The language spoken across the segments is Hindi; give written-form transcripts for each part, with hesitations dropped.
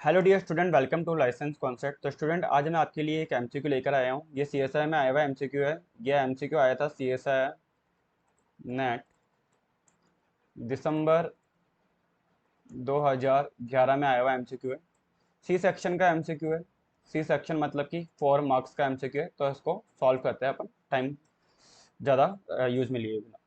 Hello dear student, welcome to license concept. तो स्टूडेंट, आज मैं आपके लिए एक एमसीक्यू लेकर आया हूँ। ये सीएसआई में आया हुआ एमसीक्यू है। ये एमसीक्यू आया था सीएसआई नेट दिसंबर 2011 में आया हुआ एमसीक्यू है। सी सेक्शन का एमसीक्यू है। सी सेक्शन मतलब कि 4 मार्क्स का एमसीक्यू है। तो इसको सॉल्व करते हैं अपन, टाइम ज़्यादा यूज में लिए बिना।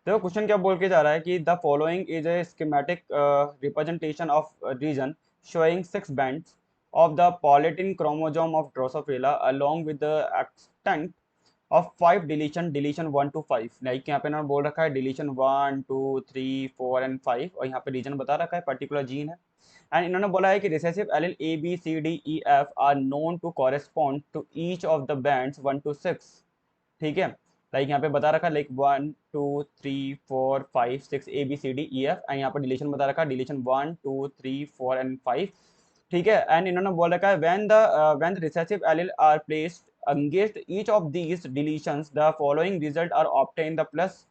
देखो क्वेश्चन क्या बोल के जा रहा है कि the following is a schematic representation of region showing 6 bands of the polytin chromosome of Drosophila along with the extent of 5 deletion 1 to 5। Like यहाँ पे ना बोल रखा है डिलीशन 1 2 3 4 एंड 5, और यहाँ पे रीजन बता रखा है, पर्टिकुलर जीन है। एंड इन्होंने बोला है कि recessive allele ABCDEF are known to correspond to each of the bands 1 to 6। ठीक है, लाइक यहाँ पे बता रखा है लाइक 1 2 3 4 5 6 ABCDEF, एंड यहाँ पर डिलीशन बता रखा है डिलीशन 1 2 3 4 एंड 5। ठीक है, एंड इन्होंने बोल रखा है when the recessive allele are placed against each of these deletions the following result are obtained। The plus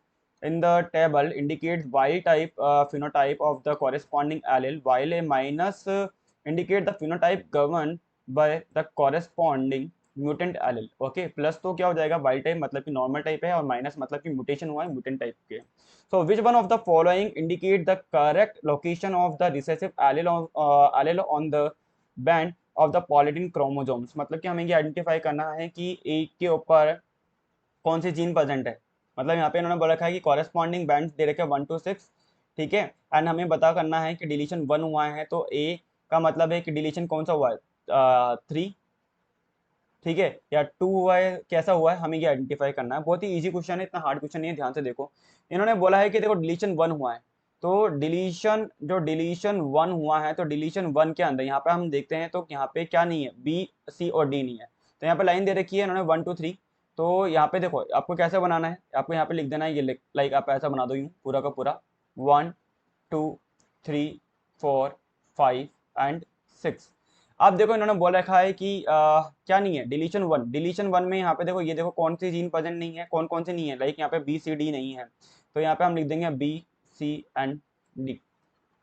in the table indicates wild type phenotype of the corresponding allele while a minus indicate the phenotype governed by the corresponding mutant allele. Okay, plus तो क्या हो जाएगा, वाइल्ड टाइप मतलब कि नॉर्मल टाइप है, और माइनस मतलब कि म्यूटेशन हुआ है म्यूटेंट टाइप के। So which one of the following indicate the correct location of the recessive allele on the band of the polytene chromosomes. मतलब कि हमें ये आइडेंटिफाई करना है कि एक के ऊपर कौन सी जीन प्रेजेंट है। मतलब यहाँ पे इन्होंने बोला रखा है कि कॉरेस्पॉन्डिंग बैंड दे रखे 1 to 6। ठीक है, एंड हमें बता करना है कि डिलीशन 1 हुआ है, तो ए का मतलब है कि डिलीशन कौन सा हुआ है, 3। ठीक है, या 2 हुआ है, कैसा हुआ है, हमें ये आइडेंटिफाई करना है। बहुत ही इजी क्वेश्चन है, इतना हार्ड क्वेश्चन नहीं है। ध्यान से देखो, इन्होंने बोला है कि देखो डिलीशन 1 हुआ है, तो डिलीशन 1 हुआ है, तो डिलीशन 1 के अंदर यहाँ पे हम देखते हैं तो यहाँ पे क्या नहीं है, बी सी और डी नहीं है। तो यहाँ पे लाइन दे रखी है इन्होंने 1 2 3। तो यहाँ पे देखो आपको कैसे बनाना है, आपको यहाँ पे लिख देना है, ये लाइक आप ऐसा बना दो यूं पूरा का पूरा 1 2 3 4 5 एंड 6। अब देखो इन्होंने बोल रखा है कि क्या नहीं है, डिलीशन 1 में यहाँ पे देखो, ये देखो कौन सी जीन प्रेजेंट नहीं है, कौन कौन सी नहीं है, लाइक यहाँ पे बी सी डी नहीं है। तो यहाँ पे हम लिख देंगे बी सी एंड डी।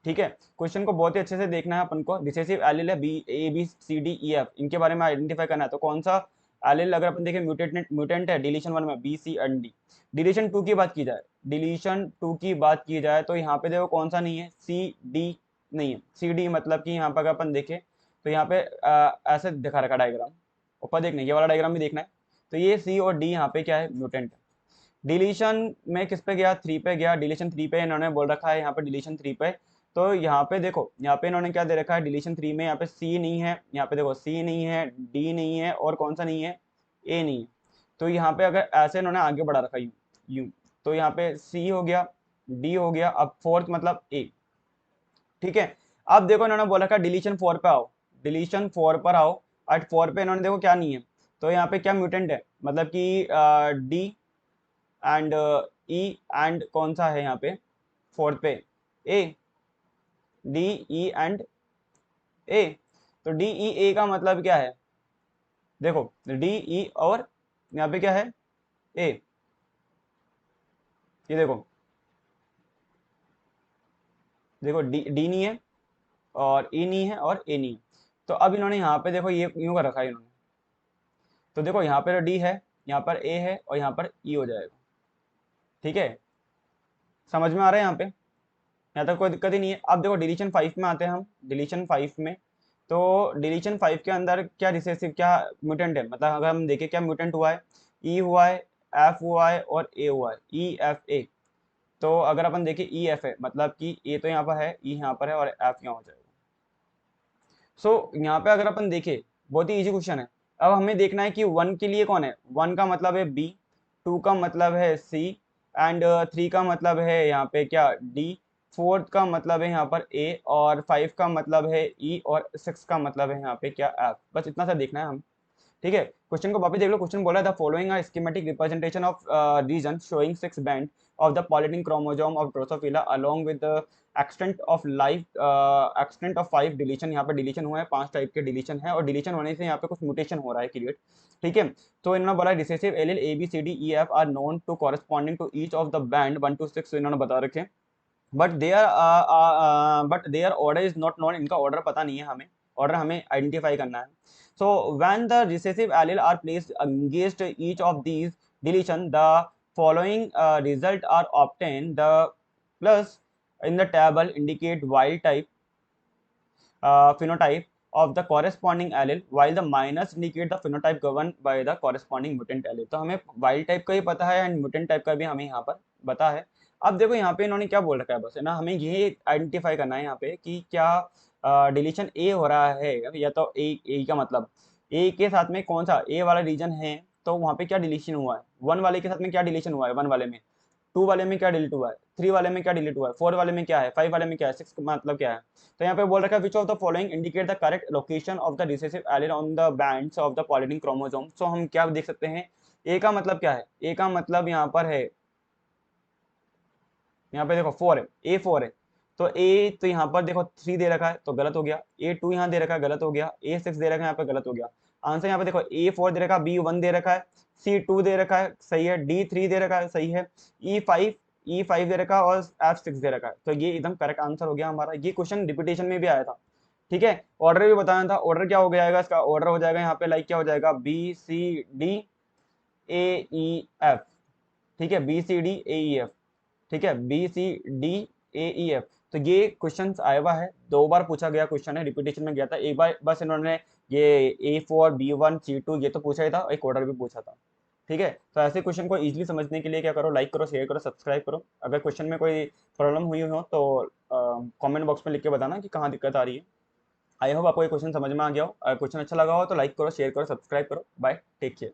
ठीक है, क्वेश्चन को बहुत ही अच्छे से देखना है अपन को। रिसेसिव एलिल है B A B C D E F, इनके बारे में आइडेंटिफाई करना है। तो कौन सा एलिल अगर अपन देखें म्यूटेंट है डिलीशन 1 में, B C and D. Deletion 2 की बात की जाए, डिलीशन 2 की बात की जाए तो यहाँ पे देखो कौन सा नहीं है, सी डी नहीं है। सी डी मतलब कि यहाँ पर अगर अपन देखें तो यहाँ पे ऐसे दिखा रखा डायग्राम, ऊपर देखना, ये वाला डायग्राम भी देखना है। तो ये सी और डी यहाँ पे क्या है, म्यूटेंट है। डिलीशन में किस पे गया, 3 पे गया। डिलीशन 3 पे इन्होंने बोल रखा है यहाँ पे डिलीशन 3 पे। तो यहाँ पे देखो, यहाँ पे इन्होंने क्या दे रखा है, डिलीशन 3 में यहाँ पे सी नहीं है, यहाँ पे देखो सी नहीं है, डी नहीं है, और कौन सा नहीं है, ए नहीं है। तो यहाँ पे अगर ऐसे इन्होंने आगे बढ़ा रखा यू यू, तो यहाँ पे सी हो गया, डी हो गया, अब फोर्थ मतलब ए। ठीक है, अब देखो इन्होंने बोला था डिलीशन 4 पे आओ, डिलीशन 4 पर आओ। एट 4 पे इन्होंने देखो क्या नहीं है, तो यहाँ पे क्या म्यूटेंट है, मतलब कि डी एंड ई, एंड कौन सा है यहाँ पे 4 पे, ए, डी ई एंड ए। तो डी ई ए का मतलब क्या है, देखो डी ई और यहाँ पे क्या है, ए। ये देखो, देखो डी डी नहीं है, और ई नहीं है, और ए नहीं है। तो अब इन्होंने यहाँ पे देखो ये यूं कर रखा है इन्होंने। तो देखो यहाँ पर डी है, यहाँ पर ए है, और यहाँ पर ई हो जाएगा। ठीक है, समझ में आ रहा है यहाँ पे, यहाँ तक कोई दिक्कत ही नहीं है। अब देखो डिलीशन 5 में आते हैं हम, डिलीशन 5 में। तो डिलीशन 5 के अंदर क्या रिसेसिव, क्या म्यूटेंट है, मतलब अगर हम देखें क्या म्यूटेंट हुआ है, ई हुआ है, एफ हुआ है, और ए हुआ है, ई एफ ए। तो अगर अपन देखें ई एफ है, मतलब कि ए तो यहाँ पर है, ई यहाँ पर है, और एफ यहाँ हो जाएगा। सो यहाँ पे अगर अपन देखें, बहुत ही इजी क्वेश्चन है। अब हमें देखना है कि 1 के लिए कौन है, 1 का मतलब है बी, 2 का मतलब है सी, एंड 3 का मतलब है यहाँ पे क्या, डी, 4 का मतलब है यहाँ पर ए, और 5 का मतलब है ई, और 6 का मतलब है यहाँ पे क्या, एफ। बस इतना सा देखना है हम। ठीक है, क्वेश्चन को वापस देख लो। क्वेश्चन बोला था following a schematic representation of region showing 6 band of the polytene chromosome of Drosophila along with the extent of 5 deletion. यहाँ पे डिलीशन हुआ है, 5 टाइप के डिलीशन है, और डिलीशन होने से यहाँ पे कुछ म्यूटेशन हो रहा है क्रिएट। ठीक है, तो इन्होंने बोला recessive allele A B C D E F are known to corresponding to each of the band 1 to 6। इन्होंने बता रखे। But their order is not known, इनका ऑर्डर पता नहीं है हमें, ऑर्डर हमें आइडेंटिफाई करना है। So when the recessive allele are placed against each of these deletion the following result are obtain, the plus in the table indicate wild type phenotype of the corresponding allele while the minus indicate the phenotype governed by the corresponding mutant allele। तो हमें wild type का ही पता है एंड mutant type का भी हमें यहाँ पर पता है। अब देखो यहाँ पे इन्होंने क्या बोल रखा है, बस है ना, हमें ये आइडेंटिफाई करना है यहाँ पे कि क्या डिलीशन ए हो रहा है, या तो ए का मतलब ए के साथ में कौन सा ए वाला रीजन है, तो वहाँ पे क्या डिलीशन हुआ है, वन वाले के साथ में क्या डिलीशन हुआ है, वन वाले में, टू वाले में क्या डिलीट हुआ है, थ्री वाले में क्या डिलीट हुआ है, फोर वाले में क्या है, फाइव वाले में क्या है, सिक्स मतलब क्या है। तो यहाँ पे बोल रखा है which of the following indicate the correct location of the recessive allele on the bands of the polytene chromosome. So हम क्या देख सकते हैं, ए का मतलब क्या है, ए का मतलब यहाँ पर है, यहाँ पे देखो फोर है, ए फोर है, तो ए तो यहाँ पर देखो थ्री दे रखा है तो गलत हो गया, ए टू यहाँ दे रखा है गलत हो गया, ए सिक्स दे रखा है यहाँ पे गलत हो गया। आंसर यहाँ पे देखो ए फोर दे रखा है, बी वन दे रखा है, सी टू दे रखा है सही है, डी थ्री दे रखा है सही है, ई फाइव दे रखा है और एफ सिक्स दे रखा है, तो ये एकदम करेक्ट आंसर हो गया हमारा। ये क्वेश्चन रिपीटेशन में भी आया था, ठीक है। ऑर्डर भी बताया था, ऑर्डर क्या हो जाएगा इसका, ऑर्डर हो जाएगा यहाँ पे लाइक क्या हो जाएगा, B C D A E F, ठीक है, B C D A E F, ठीक है, B C D A E F. तो ये क्वेश्चन आया हुआ है, दो बार पूछा गया क्वेश्चन है, रिपीटेशन में गया था, एक बार बस इन्होंने ये A four B one C two ये तो पूछा ही था, एक ऑर्डर भी पूछा था, ठीक है। तो ऐसे क्वेश्चन को इजीली समझने के लिए क्या करो, लाइक करो, शेयर करो, सब्सक्राइब करो। अगर क्वेश्चन में कोई प्रॉब्लम हुई हो तो कमेंट बॉक्स में लिख के बताना कि कहाँ दिक्कत आ रही है। आई होप आपको ये क्वेश्चन समझ में आ गया हो, अगर क्वेश्चन अच्छा लगा हो तो लाइक करो, शेयर करो, सब्सक्राइब करो। Bye, take care.